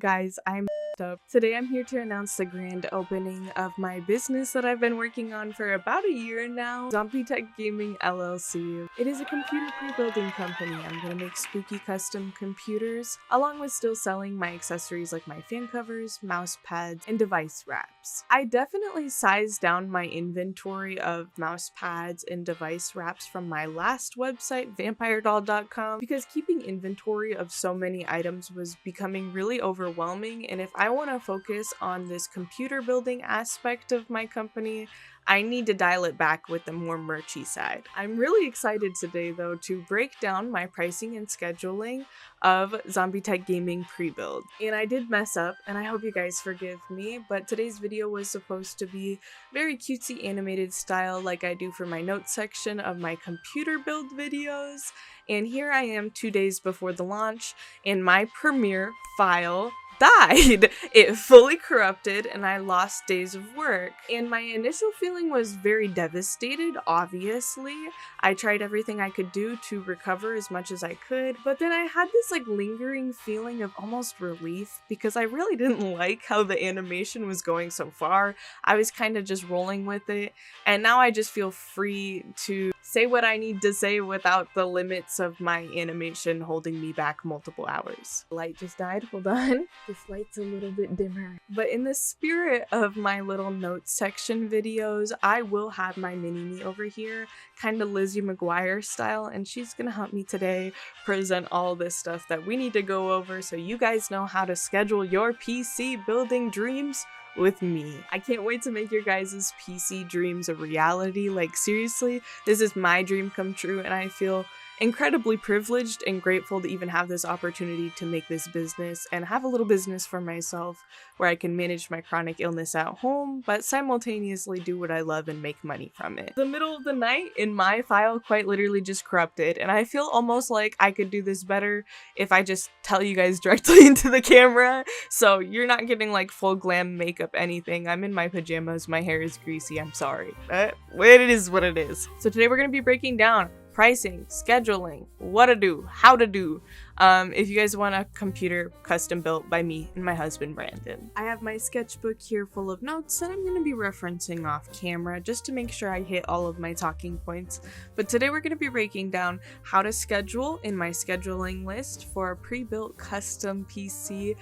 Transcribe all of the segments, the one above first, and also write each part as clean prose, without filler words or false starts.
Guys, I'm up. Today I'm here to announce the grand opening of my business that I've been working on for about a year now, Tech Gaming LLC. It is a computer pre-building company. I'm gonna make spooky custom computers, along with still selling my accessories like my fan covers, mouse pads, and device wraps. I definitely sized down my inventory of mouse pads and device wraps from my last website, vampiredoll.com, because keeping inventory of so many items was becoming really overwhelming, and if I want to focus on this computer building aspect of my company, I need to dial it back with the more merchy side. I'm really excited today though to break down my pricing and scheduling of Tech Gaming pre-build. And I did mess up, and I hope you guys forgive me, but today's video was supposed to be very cutesy animated style like I do for my notes section of my computer build videos. And here I am 2 days before the launch, and my Premiere file died. It fully corrupted and I lost days of work. And my initial feeling was very devastated, obviously. I tried everything I could do to recover as much as I could, but then I had this like lingering feeling of almost relief because I really didn't like how the animation was going so far. I was kind of just rolling with it, and now I just feel free to say what I need to say without the limits of my animation holding me back multiple hours. The light just died, hold on. This light's a little bit dimmer. But in the spirit of my little notes section videos, I will have my mini-me over here, kind of Lizzie McGuire style, and she's gonna help me today present all this stuff that we need to go over so you guys know how to schedule your PC building dreams with me. I can't wait to make your guys' PC dreams a reality. Like seriously, this is my dream come true, and I feel incredibly privileged and grateful to even have this opportunity to make this business and have a little business for myself where I can manage my chronic illness at home, but simultaneously do what I love and make money from it. The middle of the night in my file quite literally just corrupted, and I feel almost like I could do this better if I just tell you guys directly into the camera, so you're not getting like full glam makeup anything. I'm in my pajamas, my hair is greasy, I'm sorry. But it is what it is. So today we're going to be breaking down pricing, scheduling, what to do, how to do, if you guys want a computer custom built by me and my husband Brandon. I have my sketchbook here full of notes that I'm going to be referencing off camera just to make sure I hit all of my talking points. But today we're going to be breaking down how to schedule in my scheduling list for a pre-built custom PC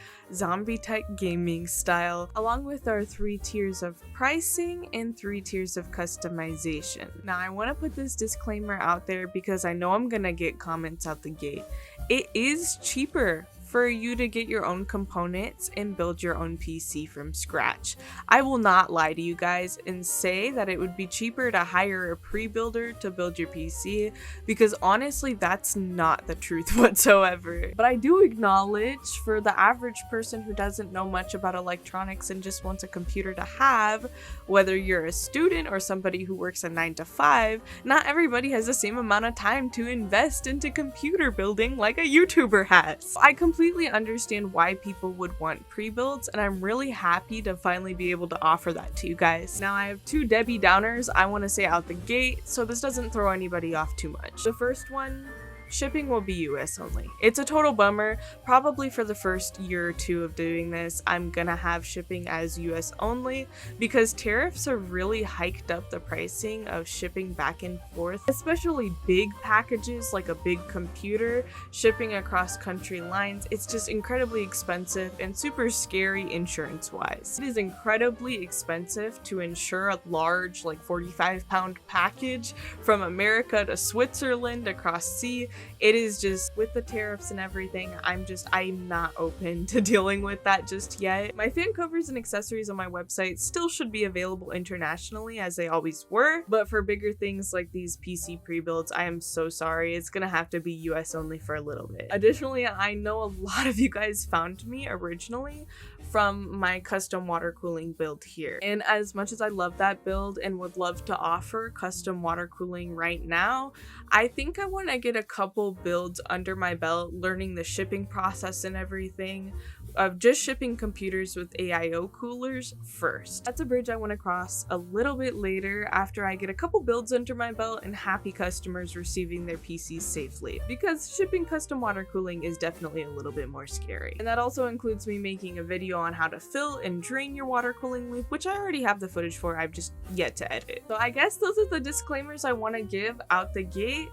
Tech Gaming style, along with our 3 tiers of pricing and 3 tiers of customization. Now I want to put this disclaimer out there because I know I'm gonna get comments out the gate. It is cheaper for you to get your own components and build your own PC from scratch. I will not lie to you guys and say that it would be cheaper to hire a pre-builder to build your PC, because honestly that's not the truth whatsoever. But I do acknowledge for the average person who doesn't know much about electronics and just wants a computer to have, whether you're a student or somebody who works a 9 to 5, not everybody has the same amount of time to invest into computer building like a YouTuber has. I completely understand why people would want pre-builds, and I'm really happy to finally be able to offer that to you guys. Now I have 2 Debbie Downers I want to say out the gate, so this doesn't throw anybody off too much. The first one, shipping will be US only. It's a total bummer. Probably for the first year or 2 of doing this, I'm gonna have shipping as US only because tariffs have really hiked up the pricing of shipping back and forth, especially big packages like a big computer shipping across country lines. It's just incredibly expensive and super scary insurance wise. It is incredibly expensive to insure a large like 45-pound package from America to Switzerland across sea. It is just, with the tariffs and everything, I'm not open to dealing with that just yet. My fan covers and accessories on my website still should be available internationally as they always were, but for bigger things like these PC pre-builds, I am so sorry. It's gonna have to be US only for a little bit. Additionally, I know a lot of you guys found me originally from my custom water cooling build here. And as much as I love that build and would love to offer custom water cooling right now, I think I want to get a couple builds under my belt, learning the shipping process and everything, of just shipping computers with AIO coolers first. That's a bridge I want to cross a little bit later after I get a couple builds under my belt and happy customers receiving their PCs safely, because shipping custom water cooling is definitely a little bit more scary. And that also includes me making a video on how to fill and drain your water cooling loop, which I already have the footage for, I've just yet to edit. So I guess those are the disclaimers I want to give out the gate.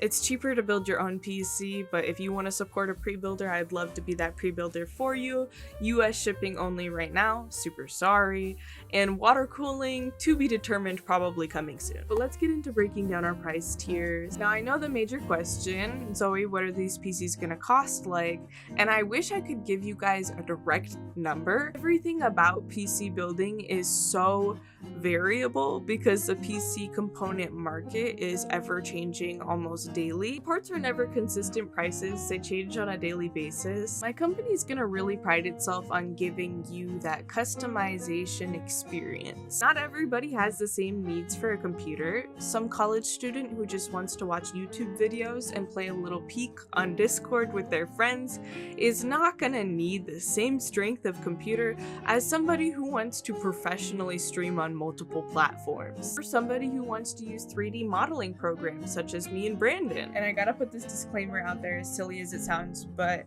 It's cheaper to build your own PC, but if you want to support a pre-builder, I'd love to be that pre-builder for you. US shipping only right now, super sorry. And water cooling, to be determined, probably coming soon. But let's get into breaking down our price tiers. Now I know the major question, Zoe, what are these PCs gonna cost like? And I wish I could give you guys a direct number. Everything about PC building is so variable because the PC component market is ever changing almost daily. Parts are never consistent prices, they change on a daily basis. My company's gonna really pride itself on giving you that customization experience. Not everybody has the same needs for a computer. Some college student who just wants to watch YouTube videos and play a little Peek on Discord with their friends is not gonna need the same strength of computer as somebody who wants to professionally stream on multiple platforms, or somebody who wants to use 3D modeling programs such as me and Brandon. And I gotta put this disclaimer out there, as silly as it sounds, but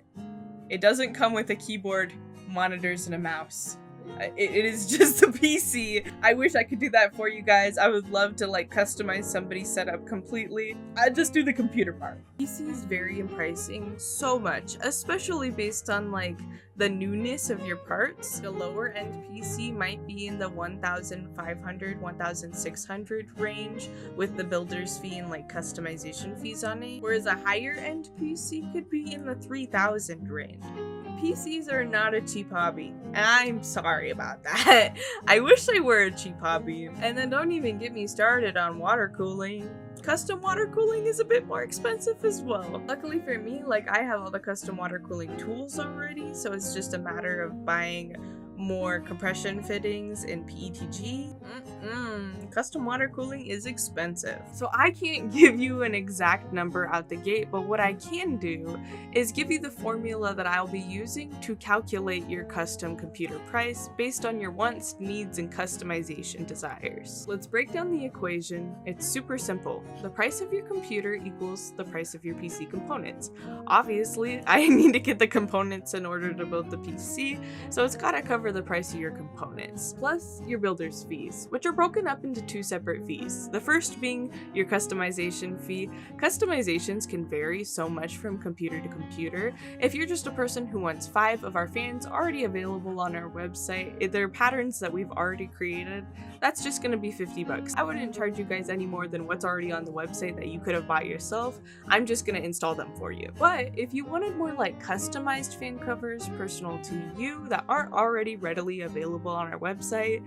it doesn't come with a keyboard, monitors, and a mouse. It is just a PC. I wish I could do that for you guys. I would love to like customize somebody's setup completely. I just do the computer part. PCs vary in pricing so much, especially based on like the newness of your parts. The lower end PC might be in the 1,500, 1,600 range with the builder's fee and like customization fees on it, whereas a higher end PC could be in the 3,000 range. PCs are not a cheap hobby, and I'm sorry about that. I wish they were a cheap hobby. And then don't even get me started on water cooling. Custom water cooling is a bit more expensive as well. Luckily for me, like I have all the custom water cooling tools already, so it's just a matter of buying more compression fittings and PETG. Custom water cooling is expensive. So I can't give you an exact number out the gate, but what I can do is give you the formula that I'll be using to calculate your custom computer price based on your wants, needs, and customization desires. Let's break down the equation. It's super simple. The price of your computer equals the price of your PC components. Obviously, I need to get the components in order to build the PC, so it's gotta cover the price of your components, plus your builder's fees, which are broken up into two separate fees. The first being your customization fee. Customizations can vary so much from computer to computer. If you're just a person who wants 5 of our fans already available on our website, if they're patterns that we've already created, that's just gonna be $50. I wouldn't charge you guys any more than what's already on the website that you could have bought yourself. I'm just gonna install them for you. But if you wanted more like customized fan covers personal to you that aren't already readily available on our website,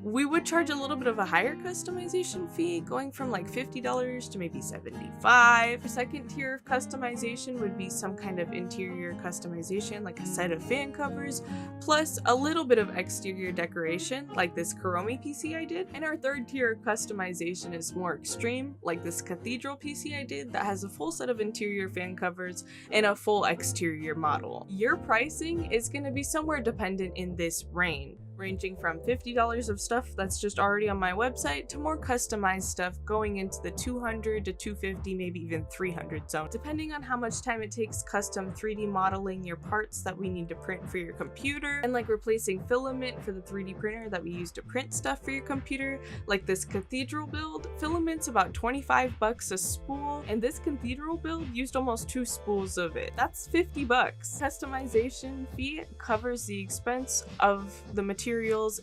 we would charge a little bit of a higher customization fee, going from like $50 to maybe $75. The second tier of customization would be some kind of interior customization, like a set of fan covers, plus a little bit of exterior decoration, like this Kuromi PC I did. And our third tier of customization is more extreme, like this Cathedral PC I did that has a full set of interior fan covers and a full exterior model. Your pricing is going to be somewhere dependent in this range, ranging from $50 of stuff that's just already on my website to more customized stuff going into the $200 to $250, maybe even $300 zone, depending on how much time it takes custom 3D modeling your parts that we need to print for your computer, and like replacing filament for the 3D printer that we use to print stuff for your computer. Like this Cathedral build, filament's about $25 a spool, and this Cathedral build used almost 2 spools of it. That's $50. Customization fee covers the expense of the materials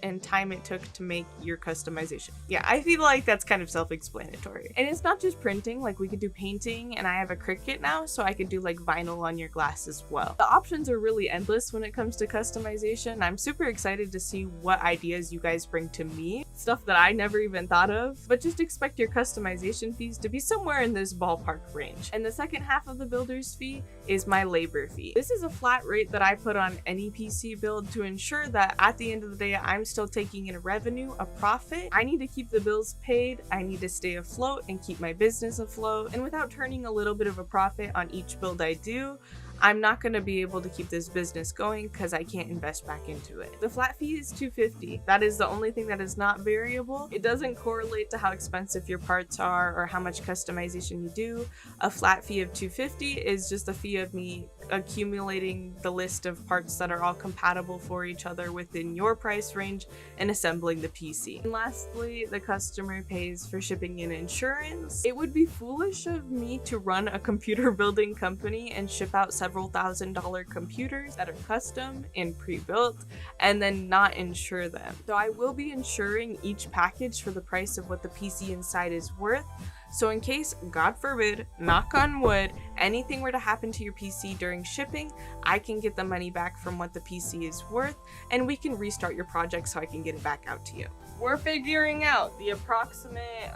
and time it took to make your customization. Yeah, I feel like that's kind of self-explanatory. And it's not just printing, like we could do painting, and I have a Cricut now, so I could do like vinyl on your glass as well. The options are really endless when it comes to customization. I'm super excited to see what ideas you guys bring to me, stuff that I never even thought of, but just expect your customization fees to be somewhere in this ballpark range. And the second half of the builder's fee is my labor fee. This is a flat rate that I put on any PC build to ensure that at the end of the day, I'm still taking in a revenue, a profit. I need to keep the bills paid, I need to stay afloat and keep my business afloat, and without turning a little bit of a profit on each build I do, I'm not going to be able to keep this business going because I can't invest back into it. The flat fee is $250. That is the only thing that is not variable. It doesn't correlate to how expensive your parts are or how much customization you do. A flat fee of $250 is just a fee of me accumulating the list of parts that are all compatible for each other within your price range and assembling the PC. And lastly, the customer pays for shipping and insurance. It would be foolish of me to run a computer building company and ship out several $1,000 computers that are custom and pre-built and then not insure them. So I will be insuring each package for the price of what the PC inside is worth. So in case, God forbid, knock on wood, anything were to happen to your PC during shipping, I can get the money back from what the PC is worth, and we can restart your project so I can get it back out to you. We're figuring out the approximate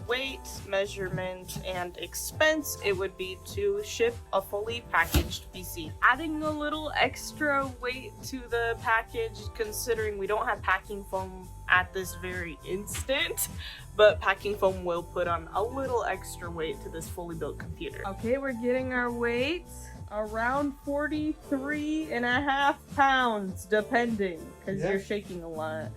weight, measurement, and expense it would be to ship a fully packaged PC. Adding a little extra weight to the package, considering we don't have packing foam at this very instant, but packing foam will put on a little extra weight to this fully built computer. Okay, we're getting our weight around 43.5 pounds, depending, because you're shaking a lot.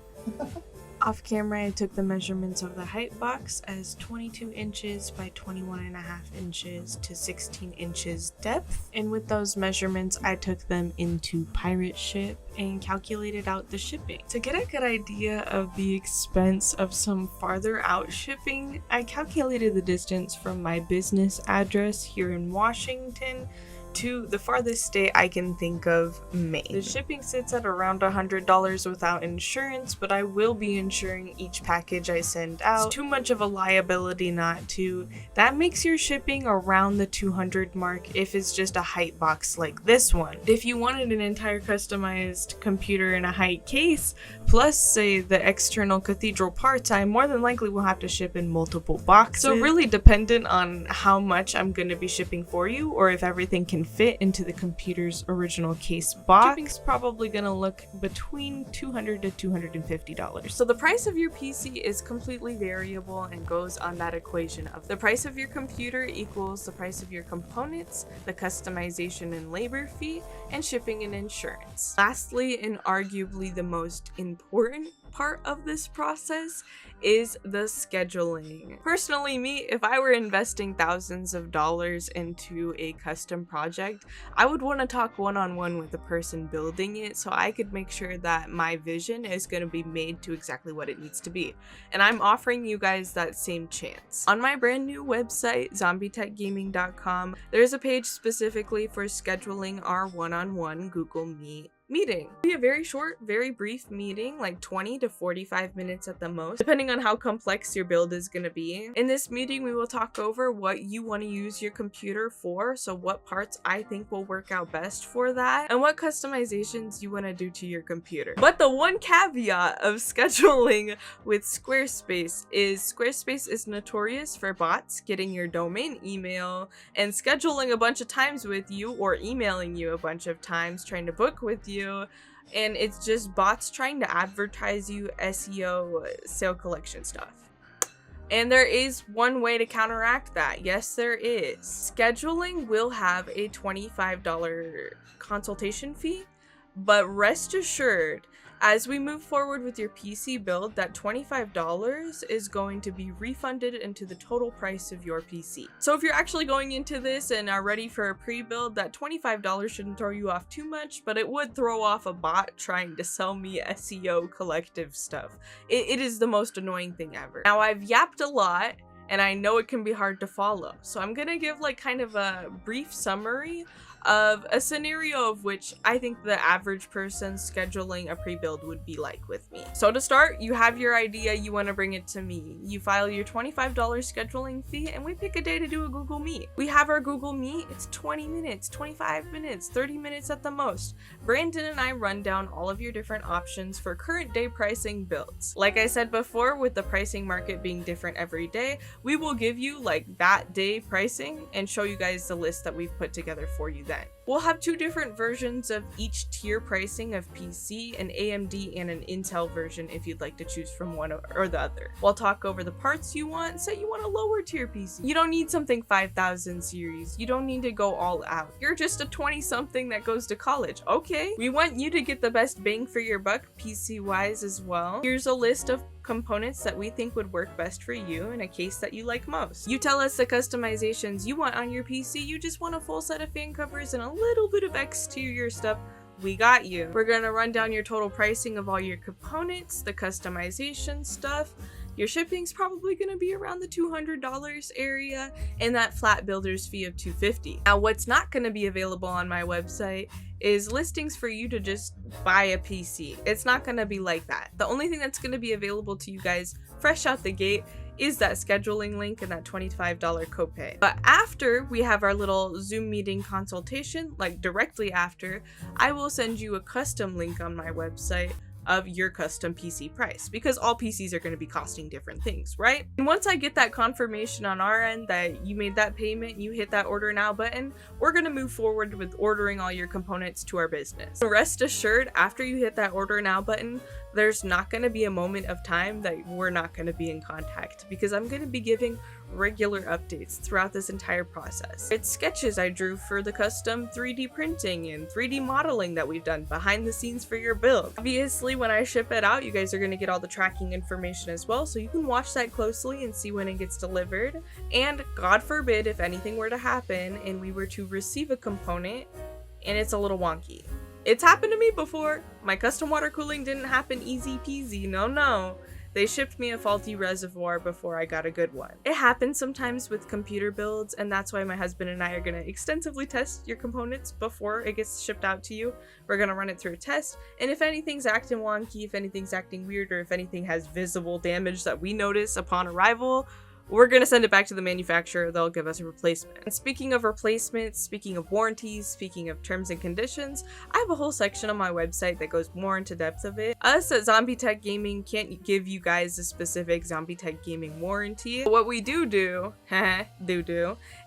Off camera, I took the measurements of the height box as 22 inches by 21.5 inches to 16 inches depth. And with those measurements, I took them into Pirate Ship and calculated out the shipping. To get a good idea of the expense of some farther out shipping, I calculated the distance from my business address here in Washington to the farthest state I can think of, Maine. The shipping sits at around $100 without insurance, but I will be insuring each package I send out. It's too much of a liability not to. That makes your shipping around the $200 mark if it's just a height box like this one. If you wanted an entire customized computer in a height case, plus say the external cathedral parts, I more than likely will have to ship in multiple boxes. So really dependent on how much I'm going to be shipping for you, or if everything can fit into the computer's original case box. Shipping's probably gonna look between $200 to $250. So the price of your PC is completely variable and goes on that equation of the price of your computer equals the price of your components, the customization and labor fee, and shipping and insurance. Lastly, and arguably the most important part of this process, is the scheduling. Personally, me, if I were investing thousands of dollars into a custom project, I would want to talk one-on-one with the person building it so I could make sure that my vision is going to be made to exactly what it needs to be. And I'm offering you guys that same chance. On my brand new website, zombietechgaming.com, there's a page specifically for scheduling our one-on-one Google Meet meeting. It'll be a very short, very brief meeting, like 20 to 45 minutes at the most, depending on how complex your build is going to be. In this meeting, we will talk over what you want to use your computer for, so what parts I think will work out best for that, and what customizations you want to do to your computer. But the one caveat of scheduling with Squarespace is notorious for bots getting your domain email and scheduling a bunch of times with you, or emailing you a bunch of times trying to book with you. And it's just bots trying to advertise you SEO sale collection stuff. And there is one way to counteract that. Yes, there is. Scheduling will have a $25 consultation fee, but rest assured, as we move forward with your PC build, that $25 is going to be refunded into the total price of your PC. So if you're actually going into this and are ready for a pre-build, that $25 shouldn't throw you off too much, but it would throw off a bot trying to sell me SEO collective stuff. It is the most annoying thing ever. Now, I've yapped a lot, and I know it can be hard to follow, so I'm gonna give like kind of a brief summary of a scenario of which I think the average person scheduling a pre-build would be like with me. So to start, you have your idea, you want to bring it to me. You file your $25 scheduling fee, and we pick a day to do a Google Meet. We have our Google Meet, it's 20 minutes, 25 minutes, 30 minutes at the most. Brandon and I run down all of your different options for current day pricing builds. Like I said before, with the pricing market being different every day, we will give you like that day pricing and show you guys the list that we've put together for you then. We'll have 2 different versions of each tier pricing of PC, an AMD and an Intel version if you'd like to choose from one or the other. We'll talk over the parts you want. Say you want a lower tier PC. You don't need something 5000 series. You don't need to go all out. You're just a 20-something that goes to college. Okay, we want you to get the best bang for your buck PC wise as well. Here's a list of components that we think would work best for you in a case that you like most. You tell us the customizations you want on your PC. You just want a full set of fan covers and a little bit of exterior stuff. We got you. We're gonna run down your total pricing of all your components, the customization stuff. Your shipping's probably gonna be around the $200 area, and that flat builder's fee of $250. Now, what's not gonna be available on my website is listings for you to just buy a PC. It's not gonna be like that. The only thing that's gonna be available to you guys fresh out the gate is that scheduling link and that $25 copay. But after we have our little Zoom meeting consultation, like directly after, I will send you a custom link on my website of your custom PC price, because all PCs are going to be costing different things, right? And once I get that confirmation on our end that you made that payment, you hit that order now button, we're going to move forward with ordering all your components to our business. Rest assured, after you hit that order now button, there's not going to be a moment of time that we're not going to be in contact, because I'm going to be giving regular updates throughout this entire process. It's sketches I drew for the custom 3D printing and 3D modeling that we've done behind the scenes for your build. Obviously, when I ship it out, you guys are going to get all the tracking information as well, so you can watch that closely and see when it gets delivered. And God forbid if anything were to happen and we were to receive a component and it's a little wonky. It's happened to me before. My custom water cooling didn't happen easy peasy. No. They shipped me a faulty reservoir before I got a good one. It happens sometimes with computer builds, and that's why my husband and I are going to extensively test your components before it gets shipped out to you. We're going to run it through a test, and if anything's acting wonky, if anything's acting weird, or if anything has visible damage that we notice upon arrival, we're going to send it back to the manufacturer. They'll give us a replacement. And speaking of replacements, speaking of warranties, speaking of terms and conditions, I have a whole section on my website that goes more into depth of it. Us at Zombie Tech Gaming can't give you guys a specific Zombie Tech Gaming warranty. But what we do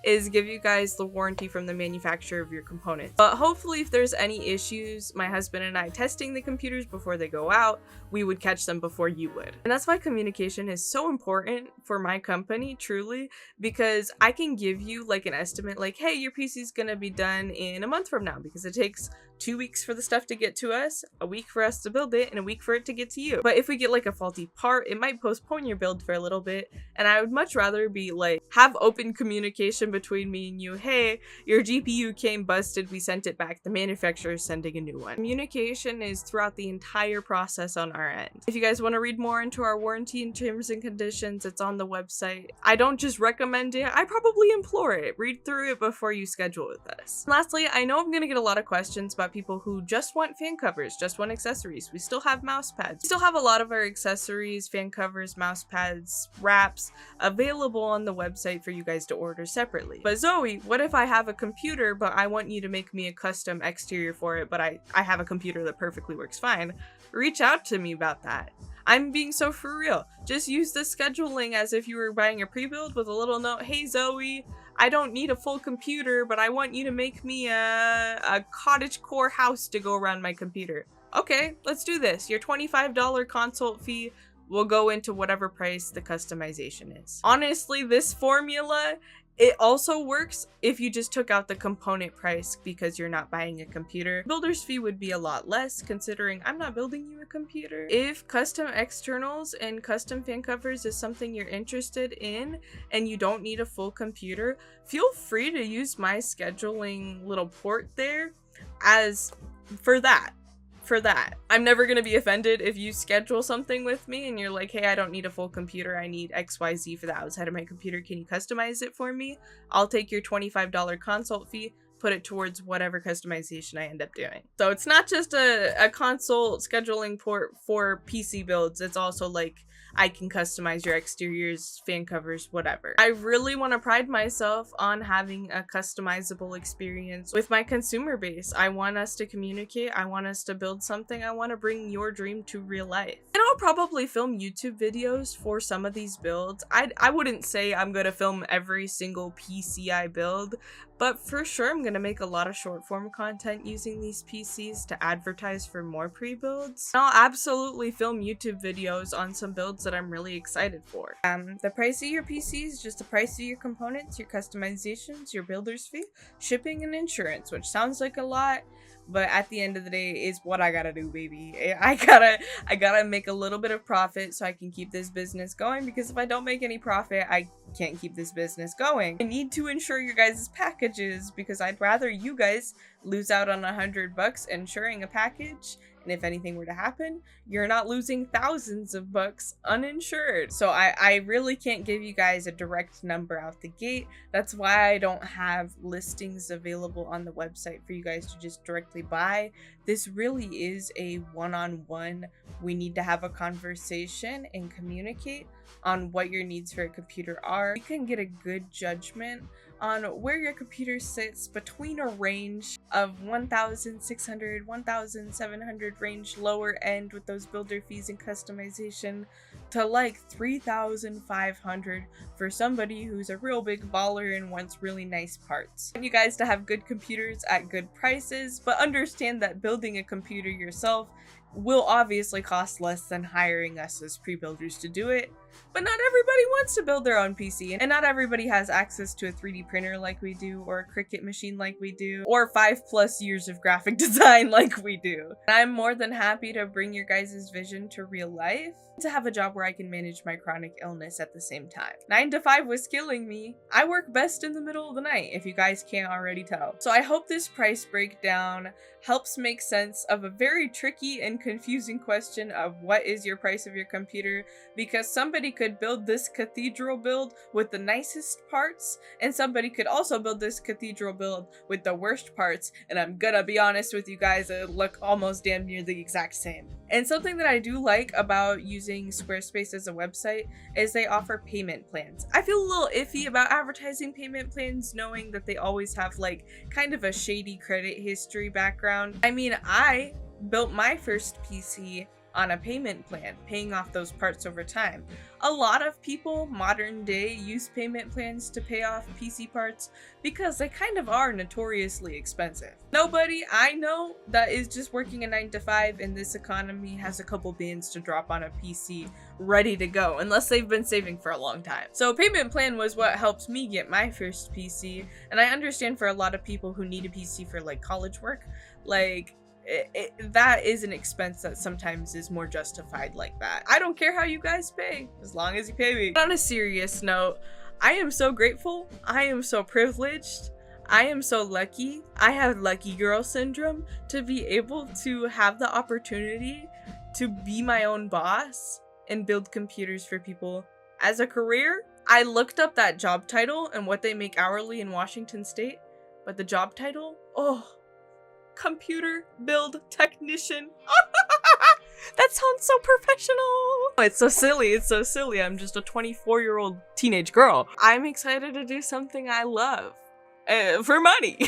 is give you guys the warranty from the manufacturer of your components. But hopefully if there's any issues, my husband and I testing the computers before they go out, we would catch them before you would. And that's why communication is so important for my company, truly, because I can give you like an estimate like, hey, your PC's gonna be done in a month from now, because it takes 2 weeks for the stuff to get to us, a week for us to build it, and a week for it to get to you. But if we get like a faulty part, it might postpone your build for a little bit, and I would much rather be like, have open communication between me and you. Hey, your GPU came busted, we sent it back, the manufacturer is sending a new one. Communication is throughout the entire process on our end. If you guys want to read more into our warranty and terms and conditions, it's on the website. I don't just recommend it, I probably implore it. Read through it before you schedule with us. Lastly, I know I'm gonna get a lot of questions about people who just want fan covers, just want accessories. We still have mouse pads. We still have a lot of our accessories, fan covers, mouse pads, wraps available on the website for you guys to order separately. But Zoe, what if I have a computer, but I want you to make me a custom exterior for it, but I have a computer that perfectly works fine? Reach out to me about that. I'm being so for real. Just use the scheduling as if you were buying a pre-build with a little note. Hey Zoe, I don't need a full computer, but I want you to make me a cottage core house to go around my computer. Okay, let's do this. Your $25 consult fee will go into whatever price the customization is. Honestly, this formula, it also works if you just took out the component price because you're not buying a computer. Builder's fee would be a lot less considering I'm not building you a computer. If custom externals and custom fan covers is something you're interested in and you don't need a full computer, feel free to use my scheduling little port there as for that. I'm never going to be offended if you schedule something with me and you're like, hey, I don't need a full computer, I need XYZ for the outside of my computer, can you customize it for me? I'll take your $25 consult fee, put it towards whatever customization I end up doing. So it's not just a consult scheduling port for PC builds, it's also like I can customize your exteriors, fan covers, whatever. I really want to pride myself on having a customizable experience with my consumer base. I want us to communicate, I want us to build something, I want to bring your dream to real life. And I'll probably film YouTube videos for some of these builds. I wouldn't say I'm going to film every single PC I build, but for sure I'm going going to make a lot of short form content using these PCs to advertise for more pre-builds. I'll absolutely film YouTube videos on some builds that I'm really excited for. The price of your PC is just the price of your components, your customizations, your builder's fee, shipping, and insurance, which sounds like a lot, but at the end of the day is what I gotta do, baby. I gotta make a little bit of profit so I can keep this business going, because if I don't make any profit, I can't keep this business going. I need to insure your guys' packages, because I'd rather you guys lose out on $100 insuring a package, and if anything were to happen, you're not losing thousands of bucks uninsured. So I really can't give you guys a direct number out the gate. That's why I don't have listings available on the website for you guys to just directly buy. This really is a one-on-one. We need to have a conversation and communicate on what your needs for a computer are. You can get a good judgment on where your computer sits between a range of 1,600, 1,700 range lower end with those builder fees and customization to like 3,500 for somebody who's a real big baller and wants really nice parts. I want you guys to have good computers at good prices, but understand that building a computer yourself will obviously cost less than hiring us as pre-builders to do it. But not everybody wants to build their own PC, and not everybody has access to a 3D printer like we do, or a Cricut machine like we do, or 5+ years of graphic design like we do. I'm more than happy to bring your guys' vision to real life, to have a job where I can manage my chronic illness at the same time. 9 to 5 was killing me. I work best in the middle of the night, if you guys can't already tell. So I hope this price breakdown helps make sense of a very tricky and confusing question of what is your price of your computer, because somebody could build this cathedral build with the nicest parts, and somebody could also build this cathedral build with the worst parts, and I'm gonna be honest with you guys, it look almost damn near the exact same. And something that I do like about using Squarespace as a website is they offer payment plans. I feel a little iffy about advertising payment plans, knowing that they always have like kind of a shady credit history background. I mean, I built my first PC on a payment plan, paying off those parts over time. A lot of people modern day use payment plans to pay off PC parts because they kind of are notoriously expensive. Nobody I know that is just working a 9 to 5 in this economy has a couple bands to drop on a PC ready to go, unless they've been saving for a long time. So payment plan was what helped me get my first PC, and I understand for a lot of people who need a PC for like college work, like that is an expense that sometimes is more justified like that. I don't care how you guys pay, as long as you pay me. But on a serious note, I am so grateful. I am so privileged. I am so lucky. I have lucky girl syndrome to be able to have the opportunity to be my own boss and build computers for people as a career. I looked up that job title and what they make hourly in Washington State, but the job title, computer build technician. That sounds so professional. It's so silly. It's so silly. I'm just a 24-year-old teenage girl. I'm excited to do something I love. For money.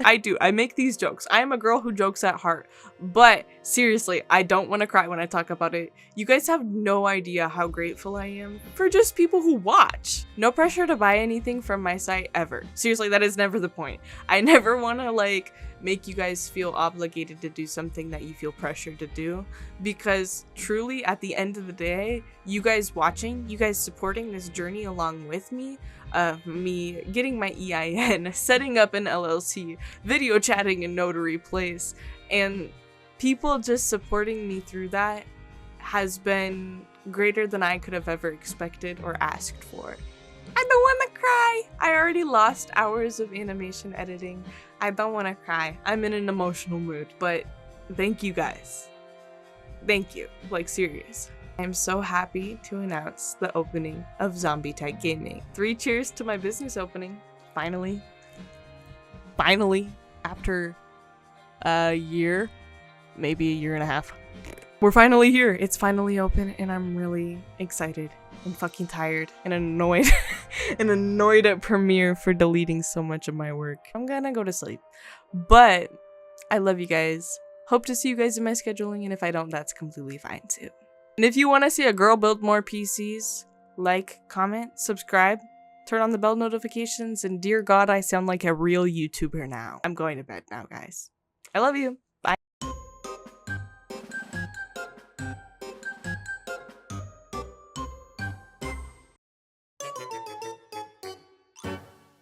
I do. I make these jokes. I am a girl who jokes at heart. But seriously, I don't want to cry when I talk about it. You guys have no idea how grateful I am for just people who watch. No pressure to buy anything from my site ever. Seriously, that is never the point. I never want to like make you guys feel obligated to do something that you feel pressured to do, because truly at the end of the day, you guys watching, you guys supporting this journey along with me, me getting my EIN, setting up an LLC, video chatting in Notary Place, and people just supporting me through that has been greater than I could have ever expected or asked for. I don't want to cry. I already lost hours of animation editing. I don't want to cry. I'm in an emotional mood, but thank you guys. Thank you. Like, serious. I'm so happy to announce the opening of Zombie Tech Gaming. 3 cheers to my business opening. Finally. After a year, maybe a year and a half. We're finally here. It's finally open, and I'm really excited and fucking tired and annoyed and annoyed at Premiere for deleting so much of my work. I'm gonna go to sleep, but I love you guys. Hope to see you guys in my scheduling, and if I don't, that's completely fine too. And if you want to see a girl build more PCs, like, comment, subscribe, turn on the bell notifications, and dear God, I sound like a real YouTuber now. I'm going to bed now, guys. I love you.